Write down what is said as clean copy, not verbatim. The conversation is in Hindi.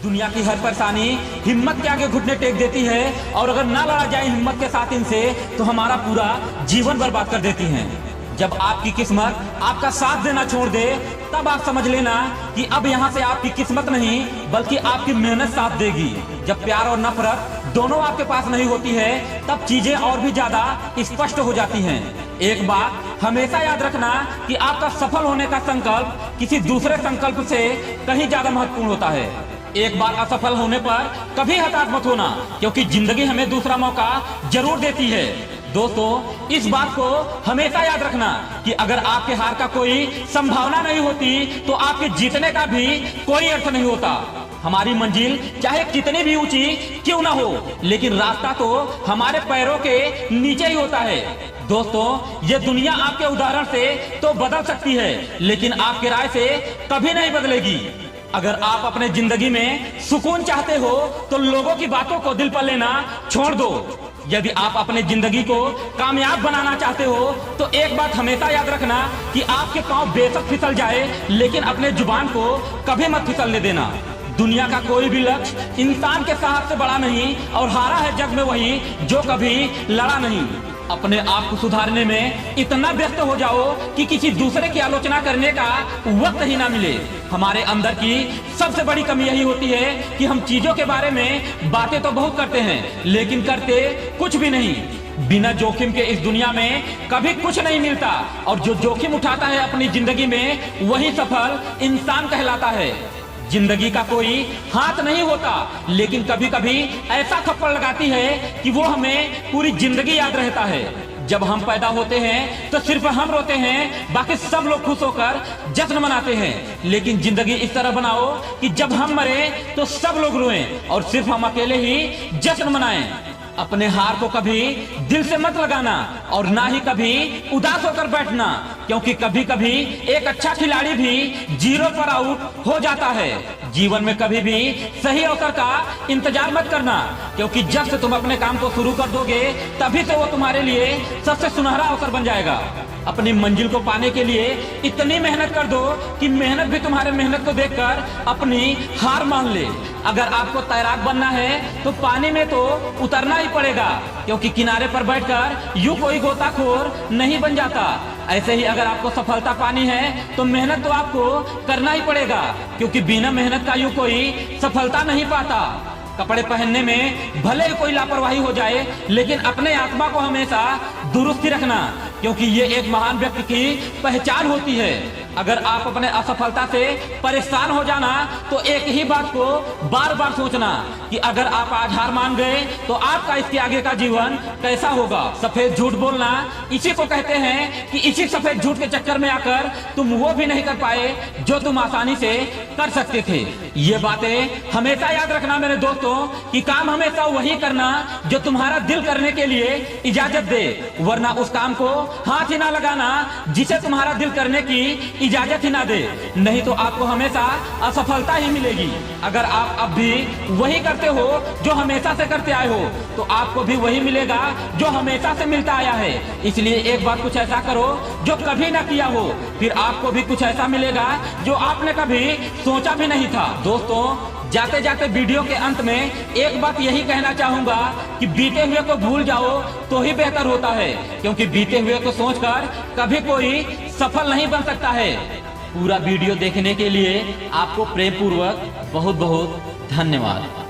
दुनिया की हर परेशानी हिम्मत के आगे घुटने टेक देती है और अगर ना लड़ा जाए हिम्मत के साथ इनसे तो हमारा पूरा जीवन बर्बाद कर देती हैं। जब आपकी किस्मत आपका साथ देना छोड़ दे तब आप समझ लेना कि अब यहाँ से आपकी किस्मत नहीं बल्कि आपकी मेहनत साथ देगी। जब प्यार और नफरत दोनों आपके पास नहीं होती है तब चीजें और भी ज्यादा स्पष्ट हो जाती हैं। एक बात हमेशा याद रखना कि आपका सफल होने का संकल्प किसी दूसरे संकल्प से कहीं ज्यादा महत्वपूर्ण होता है। एक बार असफल होने पर कभी हताश मत होना, क्योंकि जिंदगी हमें दूसरा मौका जरूर देती है। दोस्तों, इस बात को हमेशा याद रखना कि अगर आपके हार का कोई संभावना नहीं होती तो आपके जीतने का भी कोई अर्थ नहीं होता। हमारी मंजिल चाहे कितनी भी ऊंची क्यों ना हो, लेकिन रास्ता तो हमारे पैरों के नीचे ही होता है। दोस्तों, ये दुनिया आपके उदाहरण से तो बदल सकती है, लेकिन आपके राय से कभी नहीं बदलेगी। अगर आप अपने जिंदगी में सुकून चाहते हो तो लोगों की बातों को दिल पर लेना छोड़ दो। यदि आप अपने जिंदगी को कामयाब बनाना चाहते हो तो एक बात हमेशा याद रखना कि आपके पांव बेशक फिसल जाए लेकिन अपने जुबान को कभी मत फिसलने देना। दुनिया का कोई भी लक्ष्य इंसान के साहस से बड़ा नहीं और हारा है जग में वही जो कभी लड़ा नहीं। अपने आप को सुधारने में इतना व्यस्त हो जाओ कि किसी दूसरे की आलोचना करने का वक्त ही ना मिले। हमारे अंदर की सबसे बड़ी कमी यही होती है कि हम चीजों के बारे में बातें तो बहुत करते हैं लेकिन करते कुछ भी नहीं। बिना जोखिम के इस दुनिया में कभी कुछ नहीं मिलता और जो जोखिम उठाता है अपनी जिंदगी में वही सफल इंसान कहलाता है। जिंदगी का कोई हाथ नहीं होता, लेकिन कभी कभी ऐसा थप्पड़ लगाती है कि वो हमें पूरी जिंदगी याद रहता है। जब हम पैदा होते हैं तो सिर्फ हम रोते हैं, बाकी सब लोग खुश होकर जश्न मनाते हैं। लेकिन जिंदगी इस तरह बनाओ कि जब हम मरे तो सब लोग रोएं और सिर्फ हम अकेले ही जश्न मनाएं। अपने हार को कभी दिल से मत लगाना और ना ही कभी उदास होकर बैठना, क्योंकि कभी कभी एक अच्छा खिलाड़ी भी जीरो पर आउट हो जाता है। जीवन में कभी भी सही अवसर का इंतजार मत करना, क्योंकि जब से तुम अपने काम को शुरू कर दोगे तभी तो वो तुम्हारे लिए सबसे सुनहरा अवसर बन जाएगा। अपनी मंजिल को पाने के लिए इतनी मेहनत कर दो कि मेहनत भी तुम्हारे मेहनत को देखकर अपनी हार मान ले। अगर आपको तैराक बनना है तो पानी में तो उतरना ही पड़ेगा, क्योंकि किनारे पर बैठकर यूं कोई गोताखोर नहीं बन जाता। ऐसे ही अगर आपको सफलता पानी है तो मेहनत तो आपको करना ही पड़ेगा, क्योंकि बिना मेहनत का यूं कोई सफलता नहीं पाता। कपड़े पहनने में भले ही कोई लापरवाही हो जाए, लेकिन अपने आत्मा को हमेशा दुरुस्त ही रखना, क्योंकि ये एक महान व्यक्ति की पहचान होती है। अगर आप अपने असफलता से परेशान हो जाना तो एक ही बात को बार बार सोचना कि अगर आप आज हार मान गए तो आपका इसके आगे का जीवन कैसा होगा। सफेद झूठ बोलना इसी को कहते हैं कि इसी सफेद झूठ के चक्कर में आकर तुम वो भी नहीं कर पाए जो तुम आसानी से कर सकते थे। ये बातें हमेशा याद रखना मेरे दोस्तों कि काम हमेशा वही करना जो तुम्हारा दिल करने के लिए इजाजत दे, वरना उस काम को हाथ ही ना लगाना जिसे तुम्हारा दिल करने की इजाजत ही ना दे, नहीं तो आपको हमेशा असफलता ही मिलेगी। अगर आप अब भी वही करते हो जो हमेशा से करते आए हो तो आपको भी वही मिलेगा जो हमेशा से मिलता आया है। इसलिए एक बार कुछ ऐसा करो जो कभी ना किया हो, फिर आपको भी कुछ ऐसा मिलेगा जो आपने कभी सोचा भी नहीं था। दोस्तों, जाते जाते वीडियो के अंत में एक बात यही कहना चाहूंगा कि बीते हुए को भूल जाओ तो ही बेहतर होता है, क्योंकि बीते हुए को सोचकर कभी कोई सफल नहीं बन सकता है। पूरा वीडियो देखने के लिए आपको प्रेम पूर्वक बहुत बहुत धन्यवाद।